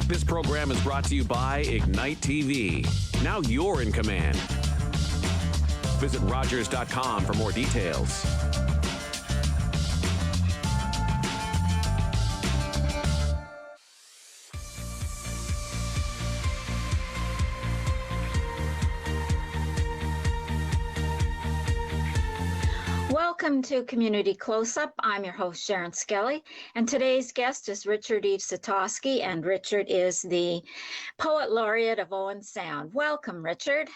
This program is brought to you by Ignite TV. Now you're in command. Visit Rogers.com for more details. Welcome to Community Close-Up. I'm your host, Sharen Skelly, and today's guest is Richard Yves-Sitoski, and Richard is the Poet Laureate of Owen Sound. Welcome, Richard.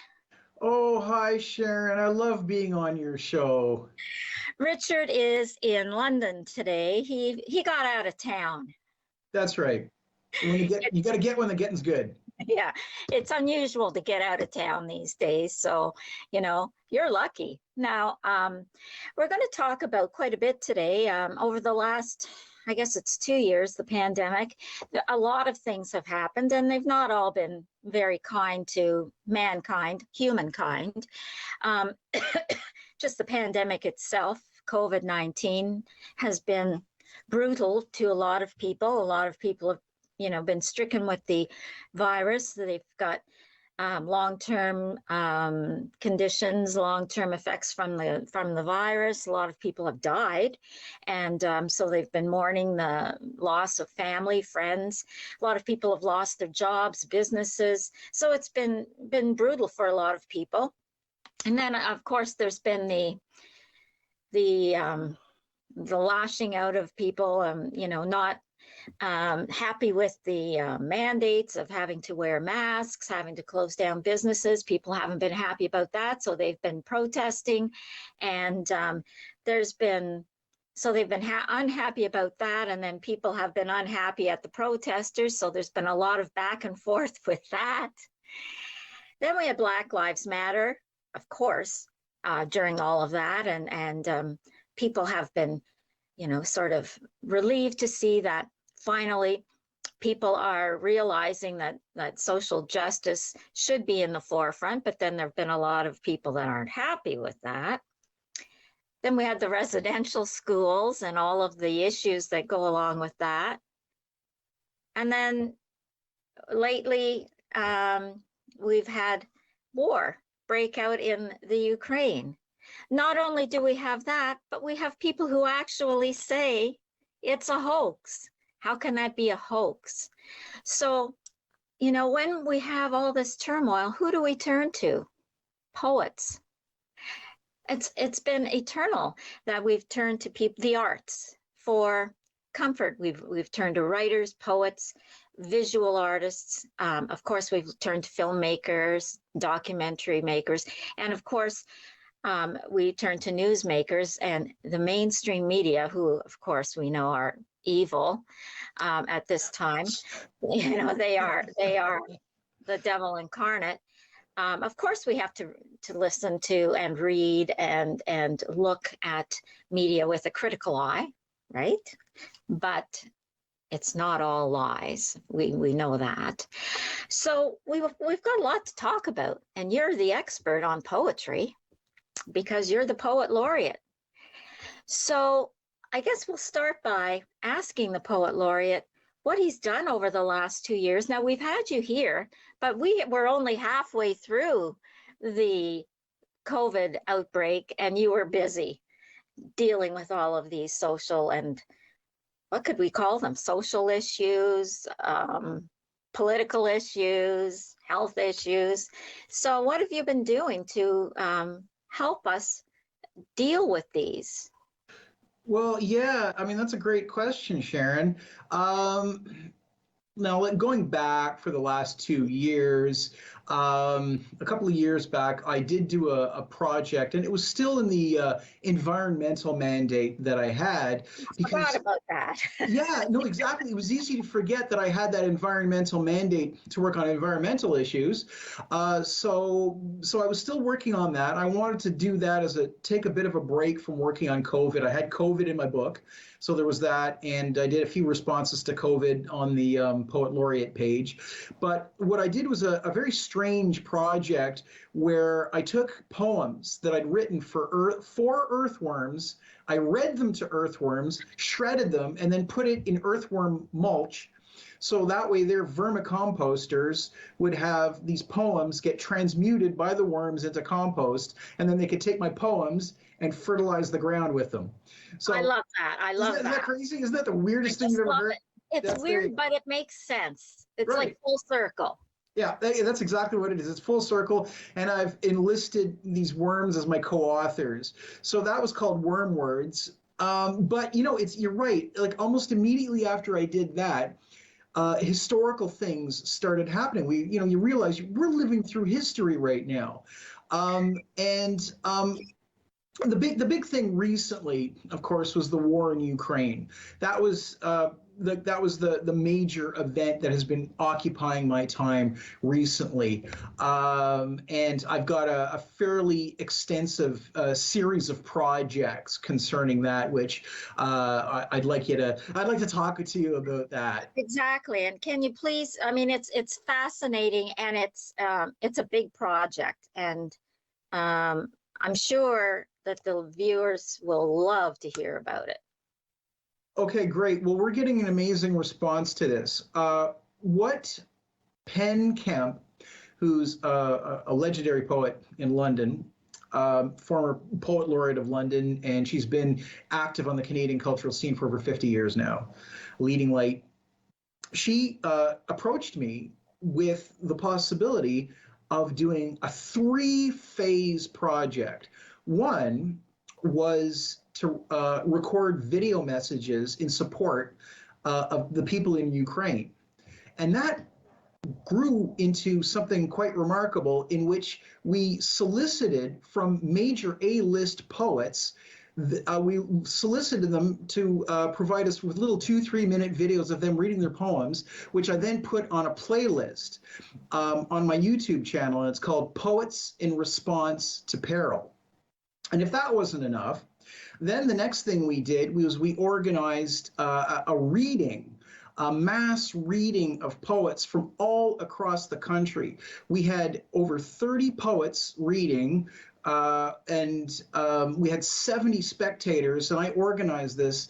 Oh, hi, Sharen. I love being on your show. Richard is in London today. He got out of town. That's right. You got to get when the getting's good. Yeah, it's unusual to get out of town these days, so, you're lucky. Now, we're going to talk about quite a bit today. Over the last, I guess it's 2 years, the pandemic, a lot of things have happened, and they've not all been very kind to mankind, humankind. Just the pandemic itself, COVID-19, has been brutal to a lot of people. A lot of people have been stricken with the virus. They've got long-term conditions, long-term effects from the virus. A lot of people have died, and so they've been mourning the loss of family, friends. A lot of people have lost their jobs, businesses. So it's been brutal for a lot of people. And then, of course, there's been the lashing out of people, not happy with the mandates of having to wear masks, having to close down businesses. People haven't been happy about that, so they've been protesting, and they've been unhappy about that, and then people have been unhappy at the protesters, so there's been a lot of back and forth with that. Then we had Black Lives Matter, of course, during all of that, and people have been sort of relieved to see that finally people are realizing that social justice should be in the forefront, but then there have been a lot of people that aren't happy with that. Then we had the residential schools and all of the issues that go along with that. And then lately, we've had war break out in the Ukraine. Not only do we have that, but we have people who actually say it's a hoax. How can that be a hoax? So, when we have all this turmoil, who do we turn to? Poets. It's been eternal that we've turned to the arts for comfort. We've turned to writers, poets, visual artists. Of course, we've turned to filmmakers, documentary makers, and of course, we turn to newsmakers and the mainstream media, who, of course, we know are evil at this time. They are the devil incarnate. Of course, we have to listen to and read and look at media with a critical eye, right? But it's not all lies. We know that. So we've got a lot to talk about, and you're the expert on poetry, because you're the Poet Laureate. So I guess we'll start by asking the Poet Laureate what he's done over the last 2 years. Now, we've had you here, but we were only halfway through the COVID outbreak, and you were busy dealing with all of these social and, what could we call them? Social issues, political issues, health issues. So what have you been doing to help us deal with these? Well, yeah, that's a great question, Sharen. Now, going back for the last 2 years, a couple of years back, I did do a project, and it was still in the environmental mandate that I had. I forgot about that. Yeah, no, exactly. It was easy to forget that I had that environmental mandate to work on environmental issues. So I was still working on that. I wanted to do that take a bit of a break from working on COVID. I had COVID in my book, so there was that, and I did a few responses to COVID on the Poet Laureate page. But what I did was a very strange project where I took poems that I'd written for earthworms. I read them to earthworms, shredded them, and then put it in earthworm mulch So that way their vermicomposters would have these poems get transmuted by the worms into compost, and then they could take my poems and fertilize the ground with them. So I love that. I love isn't that crazy? Isn't that the weirdest thing you've ever heard? It's weird, but it makes sense. It's like full circle. Yeah, that's exactly what it is. It's full circle, and I've enlisted these worms as my co-authors. So that was called Worm Words. But you're right. Like almost immediately after I did that, historical things started happening. You realize we're living through history right now, the big thing recently, of course, was the war in Ukraine. That was the major event that has been occupying my time recently, and I've got a fairly extensive series of projects concerning that, which I'd like to talk to you about that. Exactly, and can you please? I mean, it's fascinating, and it's a big project, and I'm sure that the viewers will love to hear about it. Okay, great. Well, we're getting an amazing response to this. What Pen Kemp, who's a legendary poet in London, former poet laureate of London, and she's been active on the Canadian cultural scene for over 50 years now, leading light. She approached me with the possibility of doing a 3-phase project. One was to record video messages in support of the people in Ukraine. And that grew into something quite remarkable, in which we solicited from major A-list poets. We solicited them to provide us with little 2-3 minute videos of them reading their poems, which I then put on a playlist on my YouTube channel, and it's called Poets in Response to Peril. And if that wasn't enough, then the next thing we did was we organized a mass reading of poets from all across the country. We had over 30 poets reading, and we had 70 spectators, and I organized this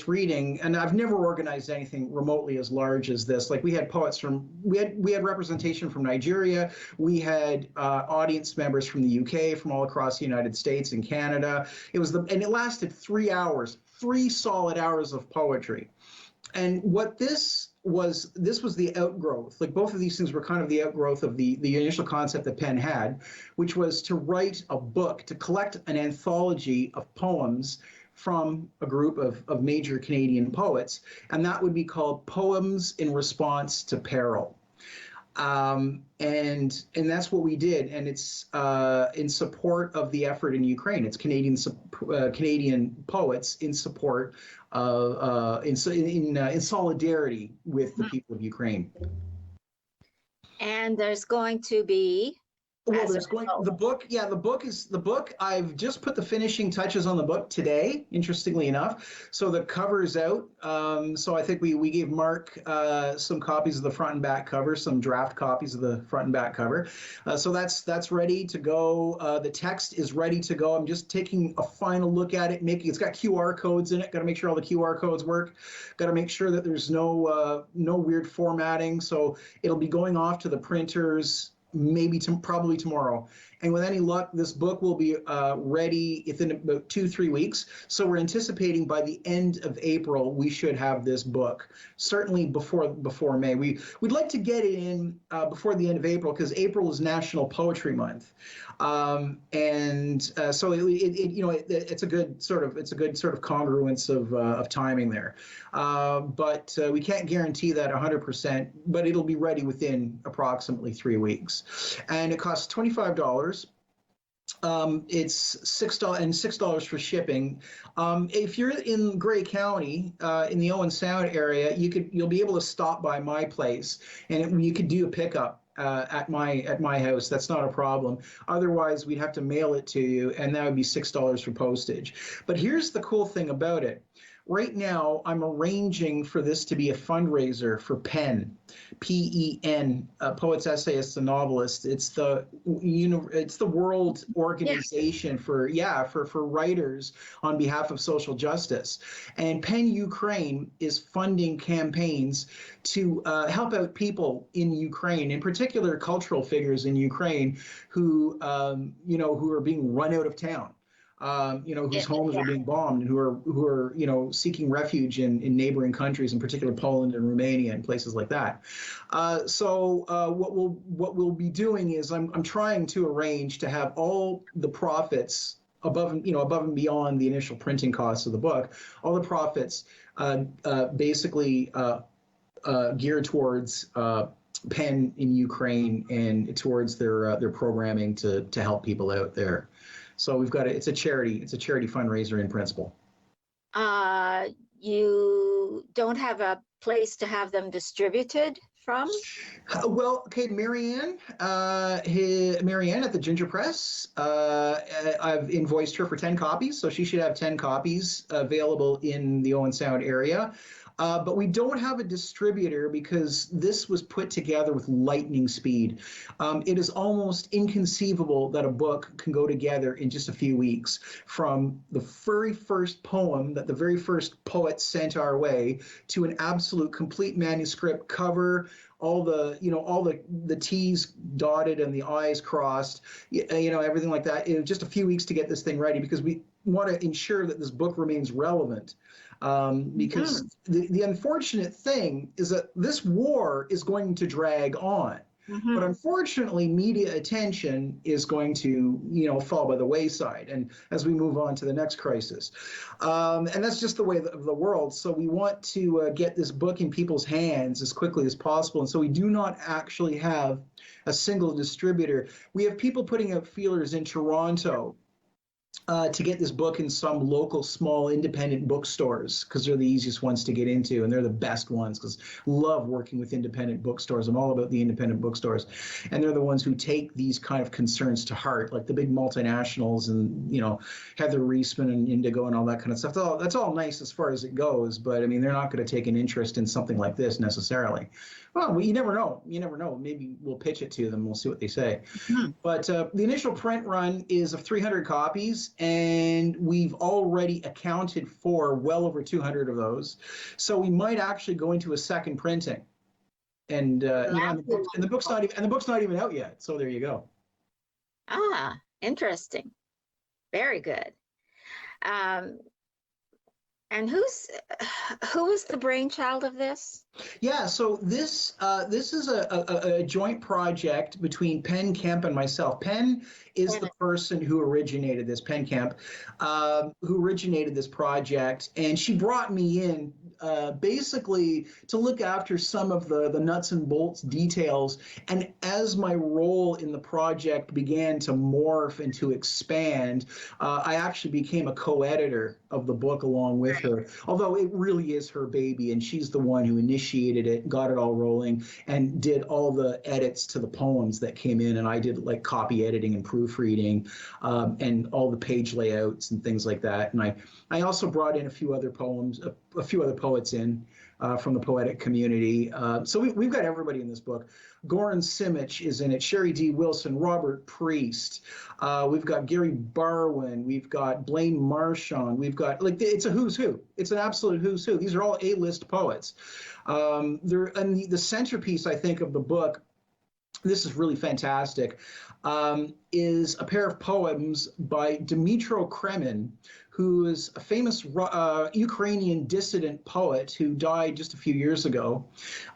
reading, and I've never organized anything remotely as large as this. Like we had representation from Nigeria, we had audience members from the UK, from all across the United States and Canada. And it lasted 3 hours, 3 solid hours of poetry. And what this was the outgrowth. Like both of these things were kind of the outgrowth of the initial concept that Penn had, which was to write a book, to collect an anthology of poems from a group of major Canadian poets, and that would be called Poems in Response to Peril. And that's what we did, and it's in support of the effort in Ukraine. It's Canadian poets in support of in solidarity with the people of Ukraine. And there's going to be the book. I've just put the finishing touches on the book today, interestingly enough. So the cover's out. So I think we gave Mark some copies of the front and back cover, some draft copies of the front and back cover. So that's ready to go. The text is ready to go. I'm just taking a final look at it, it's got QR codes in it. Got to make sure all the QR codes work. Got to make sure that there's no weird formatting. So it'll be going off to the printers probably tomorrow. And with any luck, this book will be ready within about 2-3 weeks. So we're anticipating by the end of April, we should have this book, certainly before May. We'd like to get it in before the end of April, because April is National Poetry Month. So it's a good sort of congruence of timing there. But we can't guarantee that 100%, but it'll be ready within approximately 3 weeks. And it costs $25. It's $6 and $6 for shipping. If you're in Grey County, in the Owen Sound area, you'll be able to stop by my place, and you could do a pickup at my house. That's not a problem. Otherwise, we'd have to mail it to you, and that would be $6 for postage. But here's the cool thing about it. right now I'm arranging for this to be a fundraiser for PEN, PEN, poets, essayists, and novelists. It's the world organization for writers on behalf of social justice. And PEN Ukraine is funding campaigns to help out people in Ukraine, in particular cultural figures in Ukraine who who are being run out of town. Whose homes are being bombed and who are seeking refuge in neighboring countries, in particular Poland and Romania and places like that. So what we'll be doing is I'm trying to arrange to have all the profits above and beyond the initial printing costs of the book, all the profits basically geared towards PEN in Ukraine and towards their programming to help people out there. So we've got it's a charity fundraiser in principle. You don't have a place to have them distributed from? Well, okay, Marianne at the Ginger Press, I've invoiced her for 10 copies, so she should have 10 copies available in the Owen Sound area. But we don't have a distributor because this was put together with lightning speed. It is almost inconceivable that a book can go together in just a few weeks, from the very first poem that the very first poet sent our way to an absolute complete manuscript cover, all the T's dotted and the I's crossed, everything like that. It was just a few weeks to get this thing ready because we want to ensure that this book remains relevant. Because the unfortunate thing is that this war is going to drag on. But unfortunately, media attention is going to, fall by the wayside, and as we move on to the next crisis, and that's just the way of the world. So we want to get this book in people's hands as quickly as possible, and so we do not actually have a single distributor. We have people putting out feelers in Toronto to get this book in some local small independent bookstores because they're the easiest ones to get into and they're the best ones because I love working with independent bookstores. I'm all about the independent bookstores, and they're the ones who take these kind of concerns to heart, like the big multinationals and Heather Reisman and Indigo and all that kind of stuff. That's all nice as far as it goes, but I mean they're not going to take an interest in something like this necessarily. Well, you never know. Maybe we'll pitch it to them. We'll see what they say. But the initial print run is of 300 copies, and we've already accounted for well over 200 of those. So we might actually go into a second printing. And the book's not even out yet. So there you go. Ah, interesting. Very good. And who is the brainchild of this? Yeah, so this is a joint project between Penn Kemp and myself. Penn is the person who originated this, Penn Kemp, who originated this project, and she brought me in basically to look after some of the nuts and bolts details. And as my role in the project began to morph and to expand, I actually became a co-editor of the book along with her, although it really is her baby, and she's the one who initiated it, got it all rolling, and did all the edits to the poems that came in, and I did like copy editing and proofreading, and all the page layouts and things like that. And I also brought in a few other poets in from the poetic community. So we've got everybody in this book. Goran Simic is in it, Sherry D. Wilson, Robert Priest. We've got Gary Barwin. We've got Blaine Marchand. We've got, it's a who's who. It's an absolute who's who. These are all A-list poets. And the centerpiece, I think, of the book, this is really fantastic, is a pair of poems by Dmytro Kremen, who is a famous Ukrainian dissident poet who died just a few years ago.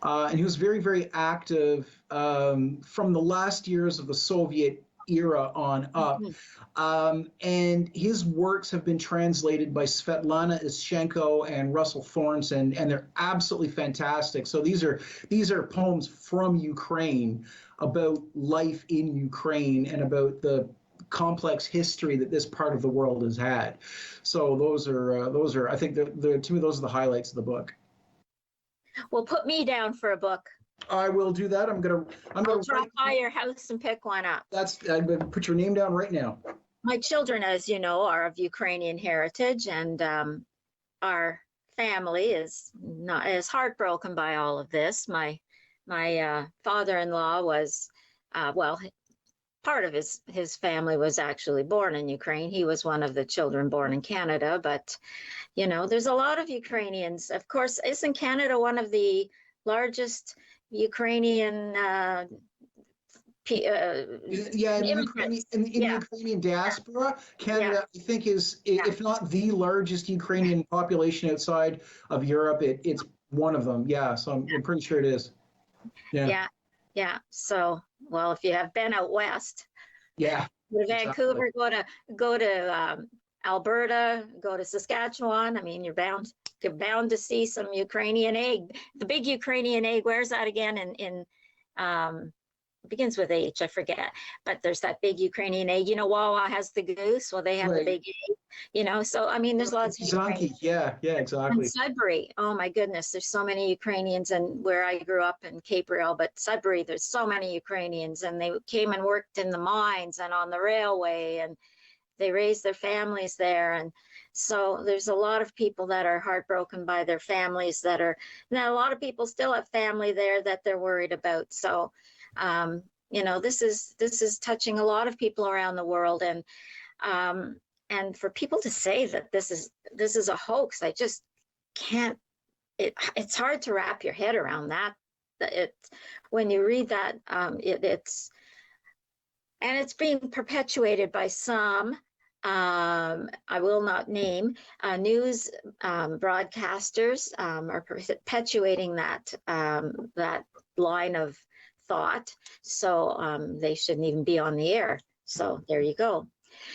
And he was very, very active from the last years of the Soviet era on up. And his works have been translated by Svetlana Ischenko and Russell Thornton, and they're absolutely fantastic. So these are poems from Ukraine about life in Ukraine and about the complex history that this part of the world has had. So those are I think to me those are the highlights of the book. Well, put me down for a book. I will do that. I'll drop by your house and pick one up. I'm going to put your name down right now. My children, as you know, are of Ukrainian heritage and are family is not as heartbroken by all of this. My father-in-law was, well, part of his family was actually born in Ukraine. He was one of the children born in Canada, but there's a lot of Ukrainians. Of course, isn't Canada one of the largest Ukrainian yeah, in the immigrants? Ukrainian diaspora, Canada, I think, is, if not the largest Ukrainian population outside of Europe, it's one of them. Yeah, so I'm pretty sure it is. Yeah. So, well, if you have been out west, Yeah, go to Vancouver, go to Alberta, go to Saskatchewan. I mean, you're bound to see some Ukrainian egg. The big Ukrainian egg. Where's that again? In it begins with H, I forget. But there's that big Ukrainian egg. Wawa has the goose. Well, they have the big egg. So I mean, there's lots of Ukrainians. Yeah, exactly. And Sudbury, oh my goodness, there's so many Ukrainians, and where I grew up in Peril, but Sudbury, there's so many Ukrainians, and they came and worked in the mines and on the railway, and they raised their families there. And so there's a lot of people that are heartbroken by their families now a lot of people still have family there that they're worried about. So this is touching a lot of people around the world, and for people to say that this is a hoax, I just can't. It's hard to wrap your head around that. When you read that, it's being perpetuated by some. I will not name news broadcasters are perpetuating that line of thought. So they shouldn't even be on the air. So there you go.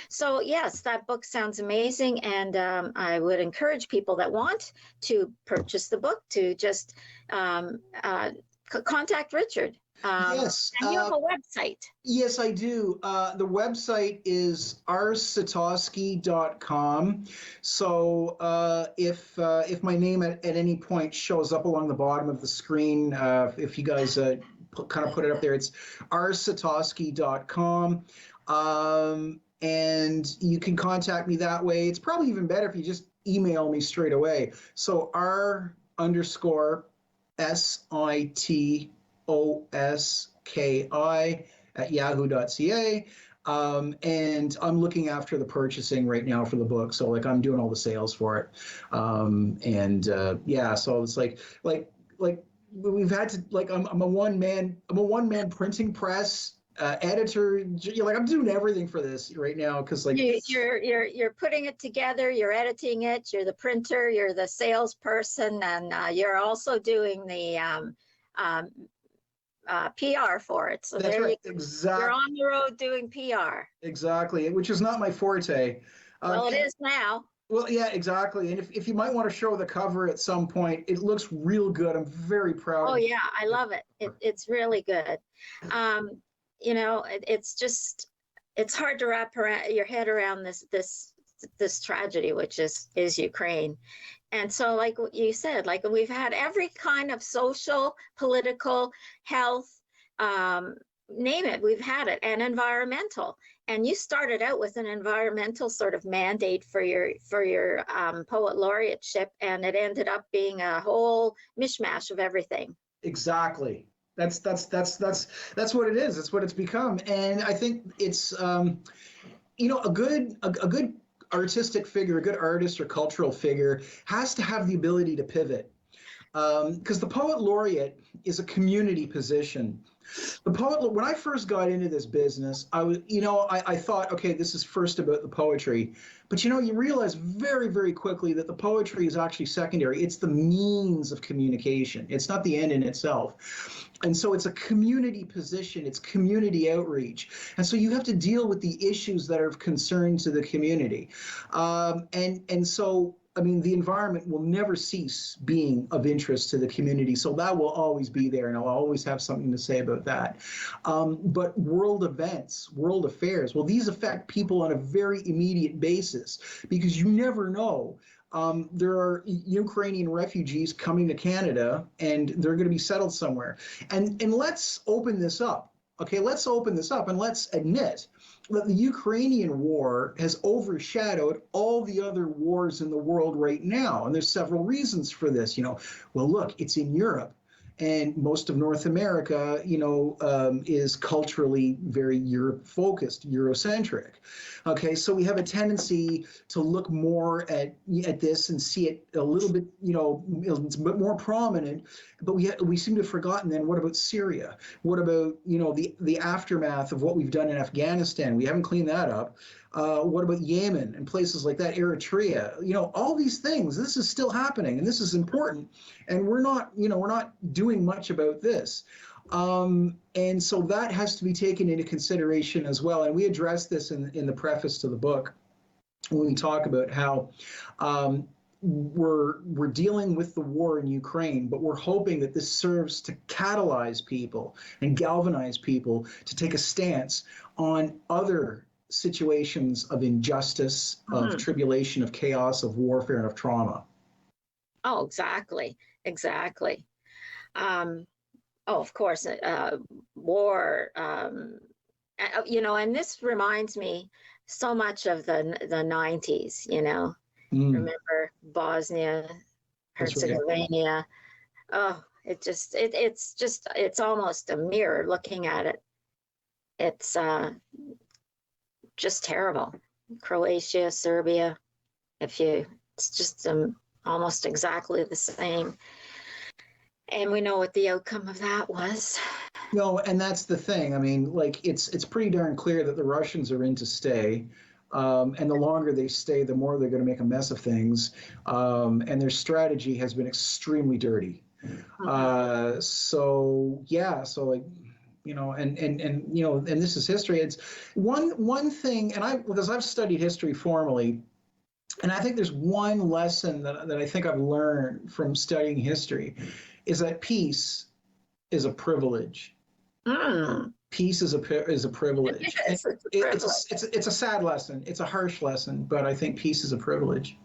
So yes, that book sounds amazing, and I would encourage people that want to purchase the book to just contact Richard. Yes. And you have a website. Yes, I do. The website is rsitoski.com. So if my name at any point shows up along the bottom of the screen, if you guys kind of put it up there, it's rsitoski.com. And you can contact me that way. It's probably even better if you just email me straight away. So r_SITOSKI@yahoo.ca. And I'm looking after the purchasing right now for the book. So I'm doing all the sales for it. So it's like we've had to, I'm a one-man printing press. Editor, I'm doing everything for this right now because you're putting it together, you're editing it, you're the printer, you're the salesperson, and you're also doing the PR for it. So that's right. Exactly. You're on the road doing PR. Exactly, which is not my forte. Well, it is now. Well, yeah, exactly. And if you might want to show the cover at some point, it looks real good. I'm very proud. Oh yeah, I love it. It's really good. It's hard to wrap your head around this tragedy, which is Ukraine. And so, like you said, we've had every kind of social, political, health, name it, we've had it, and environmental. And you started out with an environmental sort of mandate for your poet laureateship, and it ended up being a whole mishmash of everything. Exactly. That's what it is. That's what it's become. And I think it's a good artistic figure, a good artist or cultural figure has to have the ability to pivot. Because the poet laureate is a community position. When I first got into this business, I thought, okay, this is first about the poetry. But you realize very, very quickly that the poetry is actually secondary. It's the means of communication. It's not the end in itself. And so it's a community position. It's community outreach. And so you have to deal with the issues that are of concern to the community. The environment will never cease being of interest to the community. So that will always be there, and I'll always have something to say about that. But world events, world affairs, well, these affect people on a very immediate basis because you never know. There are Ukrainian refugees coming to Canada, and they're going to be settled somewhere. And let's open this up. okay, let's open this up and let's admit that the Ukrainian war has overshadowed all the other wars in the world right now. And there's several reasons for this. Well, look, it's in Europe. And most of North America, is culturally very Europe-focused, Eurocentric. Okay, so we have a tendency to look more at this and see it a little bit, it's a bit more prominent. But we seem to have forgotten then, what about Syria? What about, the aftermath of what we've done in Afghanistan? We haven't cleaned that up. What about Yemen and places like that, Eritrea? All these things, this is still happening and this is important. And we're not doing much about this. And so that has to be taken into consideration as well. And we address this in the preface to the book when we talk about how we're dealing with the war in Ukraine, but we're hoping that this serves to catalyze people and galvanize people to take a stance on other situations of injustice, of tribulation, of chaos, of warfare, and of trauma. Oh, exactly. Of course, war, and this reminds me so much of the 90s, Remember Bosnia, Herzegovina. Right. Oh, it's almost a mirror looking at it. It's just terrible. Croatia, Serbia, it's just almost exactly the same. And we know what the outcome of that was. No, and that's the thing. I mean, it's pretty darn clear that the Russians are in to stay. And the longer they stay, the more they're going to make a mess of things. And their strategy has been extremely dirty. And this is history. It's one thing, because I've studied history formally, and I think there's one lesson that I think I've learned from studying history, is that peace is a privilege. Peace is a privilege. Yes, it's a sad lesson. It's a harsh lesson, but I think peace is a privilege.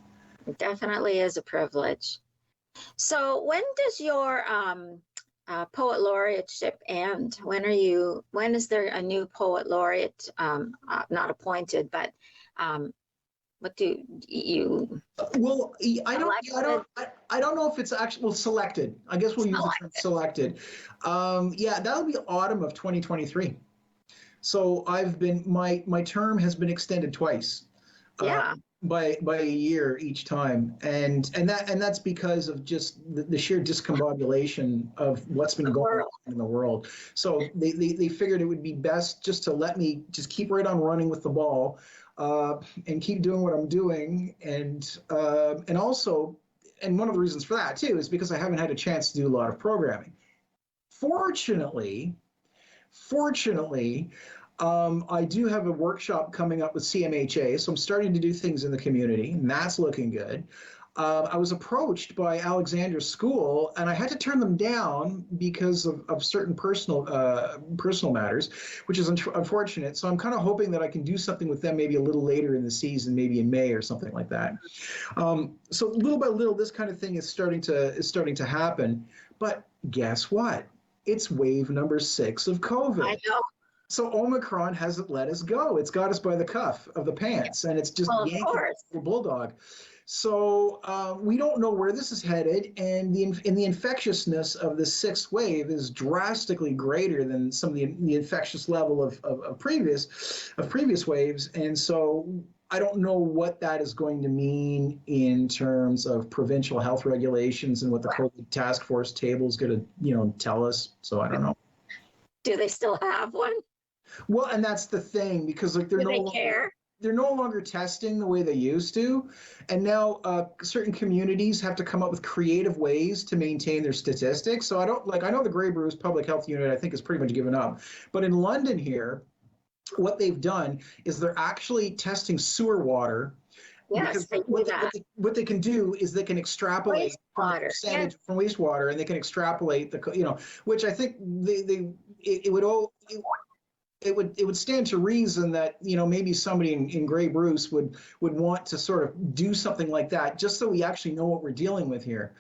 It definitely is a privilege. So when does your poet laureateship end? When is there a new poet laureate, not appointed, but what do you? Well, I don't know if it's actually selected. I guess we'll use the term selected. That'll be autumn of 2023. So my term has been extended twice. By a year each time, and that's because of just the sheer discombobulation of what's been going on in the world. So they figured it would be best just to let me just keep right on running with the ball, and keep doing what I'm doing, and also, and one of the reasons for that too is because I haven't had a chance to do a lot of programming. Fortunately, I do have a workshop coming up with CMHA, so I'm starting to do things in the community, and that's looking good. I was approached by Alexander's school, and I had to turn them down because of certain personal matters, which is unfortunate. So I'm kind of hoping that I can do something with them maybe a little later in the season, maybe in May or something like that. So little by little, this kind of thing is starting to happen. But guess what? It's wave number 6 of COVID. I know. So Omicron hasn't let us go. It's got us by the cuff of the pants, and it's just yanking the bulldog. So we don't know where this is headed, and the infectiousness of the 6th wave is drastically greater than some of the infectious level of previous waves, and so I don't know what that is going to mean in terms of provincial health regulations and what the COVID task force table is going to tell us. So I don't know. Do they still have one? Well, and that's the thing, because they're no longer testing the way they used to, and now certain communities have to come up with creative ways to maintain their statistics. So I know the Grey Bruce Public Health Unit, I think, has pretty much given up, but in London here, what they've done is they're actually testing sewer water. Yes, because what they can do is they can extrapolate from wastewater, and they can extrapolate which I think it would stand to reason that maybe somebody in Grey Bruce would want to sort of do something like that, just so we actually know what we're dealing with here.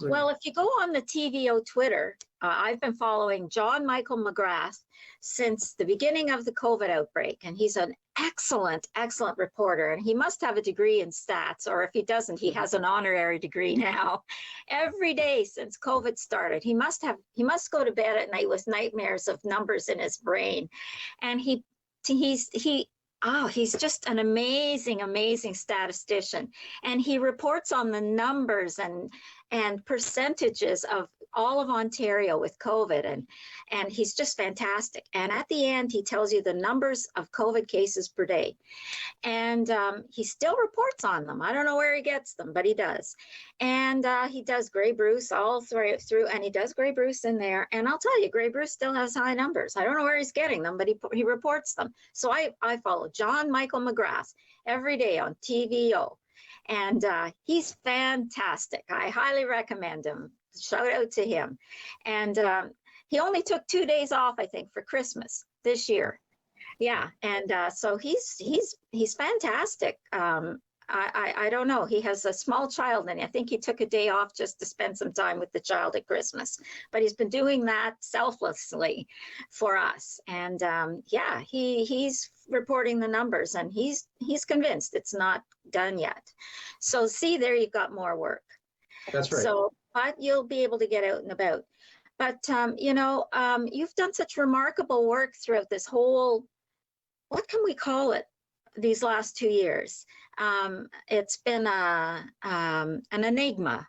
Well, if you go on the TVO Twitter, I've been following John Michael McGrath since the beginning of the COVID outbreak, and he's an excellent, excellent reporter, and he must have a degree in stats, or if he doesn't, he has an honorary degree now. Every day since COVID started, he must go to bed at night with nightmares of numbers in his brain, and he's just an amazing, amazing statistician. And he reports on the numbers and percentages of all of Ontario with COVID. And he's just fantastic. And at the end, he tells you the numbers of COVID cases per day. And he still reports on them. I don't know where he gets them, but he does. And he does Grey Bruce all through, and he does Grey Bruce in there. And I'll tell you, Grey Bruce still has high numbers. I don't know where he's getting them, but he reports them. So I follow John Michael McGrath every day on TVO. And he's fantastic. I highly recommend him. Shout out to him. And he only took 2 days off, I think, for Christmas this year. Yeah, and so he's fantastic. I don't know. He has a small child, and I think he took a day off just to spend some time with the child at Christmas. But he's been doing that selflessly for us. And yeah, he's reporting the numbers, and he's convinced it's not done yet. So see, there you've got more work. That's right. So, but you'll be able to get out and about. But you've done such remarkable work throughout this whole, what can we call it, these last 2 years? It's been an enigma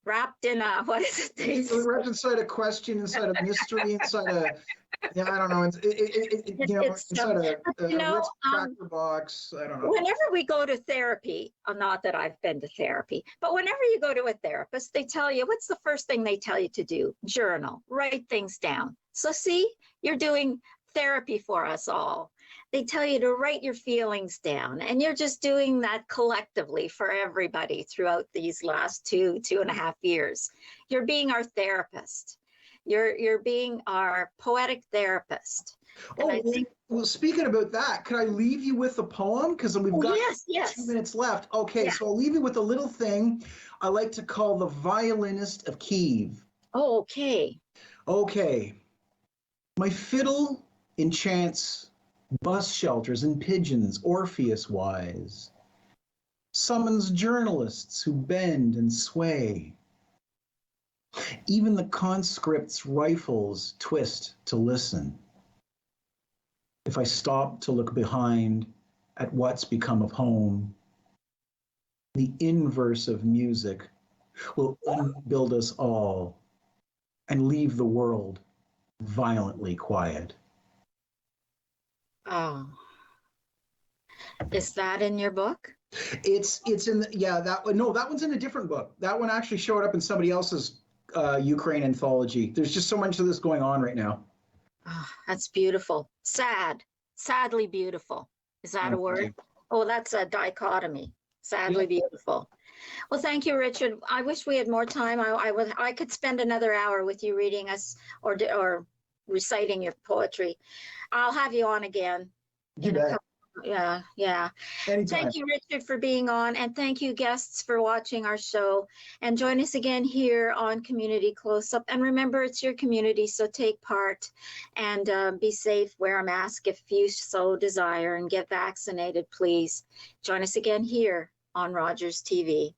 wrapped in a, what is it? Wrapped inside a question, inside a mystery, inside a, yeah, I don't know. Inside a Ritz cracker box. I don't know. Whenever we go to therapy, not that I've been to therapy, but whenever you go to a therapist, they tell you, what's the first thing they tell you to do? Journal, write things down. So see, you're doing therapy for us all. They tell you to write your feelings down, and you're just doing that collectively for everybody throughout these last 2.5 years. You're being our therapist. You're being our poetic therapist. And I think, well, speaking about that, could I leave you with a poem? Because we've got yes. 2 minutes left. Okay, yeah. So I'll leave you with a little thing I like to call the violinist of Kiev. Oh, okay. Okay. My fiddle enchants bus shelters and pigeons, Orpheus-wise, summons journalists who bend and sway. Even the conscripts' rifles twist to listen. If I stop to look behind at what's become of home, the inverse of music will unbuild us all and leave the world violently quiet. Oh, is that in your book? It's in the, yeah, that one. No, that one's in a different book. That one actually showed up in somebody else's Ukraine anthology. There's just so much of this going on right now. Oh, that's beautiful. Sadly beautiful. Is that a word? Oh, that's a dichotomy. Sadly beautiful. Well, thank you, Richard. I wish we had more time. I could spend another hour with you reading us or reciting your poetry. I'll have you on again. You bet. Yeah. Anytime. Thank you, Richard, for being on, and thank you, guests, for watching our show. And join us again here on Community Close-Up. And remember, it's your community, so take part and be safe. Wear a mask if you so desire, and get vaccinated, please. Join us again here on Rogers TV.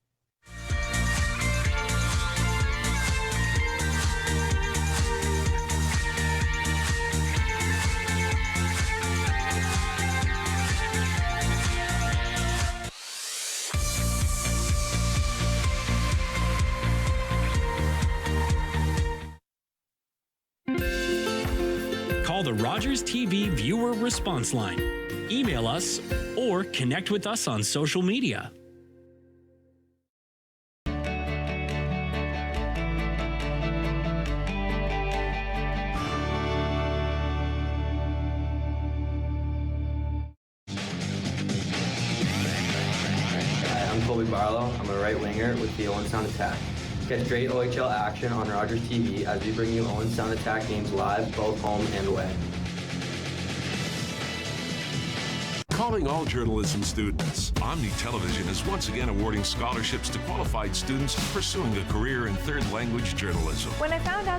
Call the Rogers TV viewer response line, email us, or connect with us on social media. Barlow. I'm a right winger with the Owen Sound Attack. Get great OHL action on Rogers TV as we bring you Owen Sound Attack games live, both home and away. Calling all journalism students, Omni Television is once again awarding scholarships to qualified students pursuing a career in third language journalism. When I found out